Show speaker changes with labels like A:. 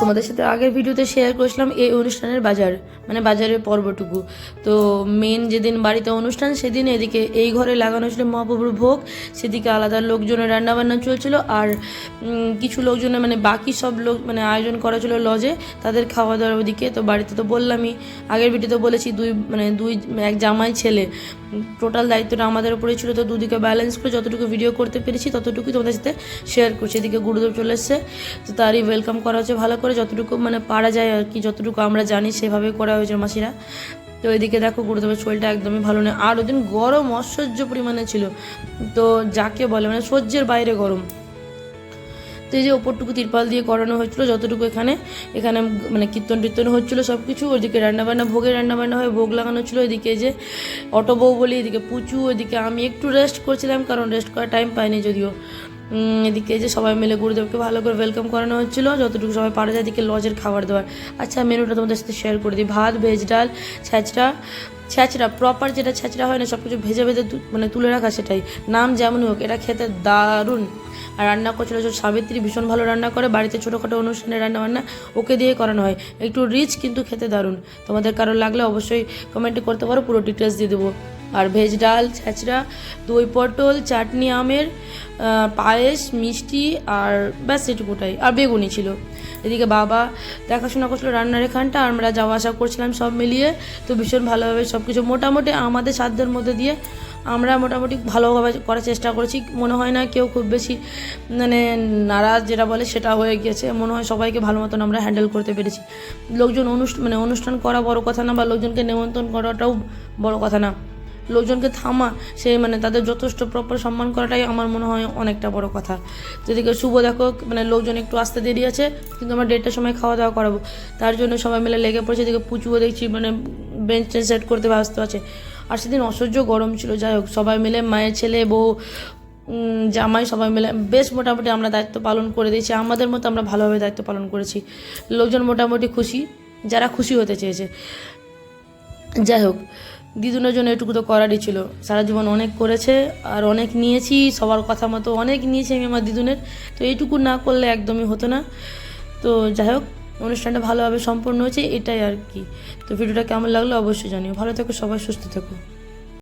A: তোমাদের সাথে আগের ভিডিওতে শেয়ার করেছিলাম এই অনুষ্ঠানের মানে বাজারের পর্বটুকু। তো মেন যেদিন বাড়িতে অনুষ্ঠান সেদিন এদিকে এই ঘরে লাগানো ছিল মহাপ্রভুর ভোগ, সেদিকে আলাদা লোকজনের রান্নাবান্না চলছিল, আর কিছু লোকজনের মানে বাকি সব লোক মানে আয়োজন করা ছিল লজে, তাদের খাওয়া দাওয়ার ওদিকে। তো বাড়িতে তো বললামই, আগের ভিডিওতে বলেছি এক জামাই ছেলে, টোটাল দায়িত্বটা আমাদের উপরেই ছিল। তো দুদিকে ব্যালেন্স করে যতটুকু ভিডিও করতে পেরেছি ততটুকুই তোমাদের সাথে শেয়ার করছি। এদিকে গুরুদেব চলে এসছে, তো তারই ওয়েলকাম করা হচ্ছে ভালো করে, যতটুকু মানে পারা যায় আর কি, যতটুকু আমরা জানি সেভাবে করা হয়েছে মাসিরা। তো এদিকে দেখো গুরুদেবের শরীরটা একদমই ভালো নেই, আর ওদিন গরম অসহ্য পরিমাণে ছিল, তো যাকে বলে মানে সহ্যের বাইরে গরম। তো এই যে ওপরটুকু তিরপাল দিয়ে করানো হয়েছিল, যতটুকু এখানে মানে কীর্তন হচ্ছিলো সব কিছু। ওইদিকে রান্নাবান্না, ভোগের রান্নাবান্না হয়ে ভোগ লাগানো ছিল। এদিকে যে অটো বউ বলি, এদিকে পুচু, এদিকে আমি একটু রেস্ট করছিলাম, কারণ রেস্ট করার টাইম পাইনি যদিও। এদিকে যে সবাই মিলে গুরুদেবকে ভালো করে ওয়েলকাম করানো হচ্ছিলো, যতটুকু সবাই পারা যায়। এদিকে লজের খাবার দাবার। আচ্ছা, মেনুটা তোমাদের সাথে শেয়ার করে দিই। ভাত, ভেজ ডাল, ছ্যাঁচড়া প্রপার যেটা ছ্যাঁচড়া হয় না, সব কিছু ভেজে মানে তুলে রাখা, সেটাই নাম যেমনই হোক, এটা খেতে দারুণ। আর রান্না করছিল সাবিত্রী, ভীষণ ভালো রান্না করে, বাড়িতে ছোটোখাটো অনুষ্ঠানে রান্নাবান্না ওকে দিয়ে করানো হয়, একটু রিচ কিন্তু খেতে দারুণ। তোমাদের কারো লাগলে অবশ্যই কমেন্টে করতে পারো, পুরো ডিটেলস দিয়ে দেবো। আর ভেজ ডাল, ছ্যাঁচড়া, দই পটল, চাটনি আমের, পায়েস, মিষ্টি, আর ব্যাস এটুকুটাই, আর বেগুনি ছিল। এদিকে বাবা দেখাশোনা করছিল রান্নার এখানটা, আমরা যাওয়া আসা করছিলাম সব মিলিয়ে। তো ভীষণ ভালোভাবে সব কিছু মোটামুটি আমাদের সাধ্যের মধ্যে দিয়ে আমরা মোটামুটি ভালোভাবে করার চেষ্টা করেছি। মনে হয় না কেউ খুব বেশি মানে নারাজ যেটা বলে সেটা হয়ে গিয়েছে, মনে হয় সবাইকে ভালো মতন আমরা হ্যান্ডেল করতে পেরেছি। লোকজন অনুষ্ঠান করা বড় কথা না, বা লোকজনকে নেমন্তন্ন করাটাও বড় কথা না, লোকজনকে থামা মানে তাদের যথেষ্ট প্রপার সম্মান করাটাই আমার মনে হয় অনেকটা বড় কথা। যেদিকে শুভ দেখো মানে লোকজন একটু আসতে দেরি আছে, কিন্তু আমরা 1:30টার সময় খাওয়া দাওয়া করাবো, তার জন্য সবাই মিলে লেগে পড়েছে। এদিকে পুচুও দেখছি মানে বেঞ্চ সেট করতে ব্যস্ত আছে। আর সেদিন অসহ্য গরম ছিল। যাই হোক, সবাই মিলে মায়ের ছেলে বউ জামাই সবাই মিলে বেশ মোটামুটি আমরা দায়িত্ব পালন করে দিয়েছি, আমাদের মতো আমরা ভালোভাবে দায়িত্ব পালন করেছি। লোকজন মোটামুটি খুশি, যারা খুশি হতে চেয়েছে। যাই হোক, দিদুনের জন্য এটুকু তো করারই ছিল, সারা জীবন অনেক করেছে আর অনেক নিয়েছি, সবার কথা মতো অনেক নিয়েছি আমি আমার দিদুনের, তো এইটুকু না করলে একদমই হতো না। তো যাই হোক, অনুষ্ঠানটা ভালোভাবে সম্পন্ন হয়েছে, এটাই আর কি। তো ভিডিওটা কেমন লাগলো অবশ্যই জানিও। ভালো থেকো সবাই, সুস্থ থেকো।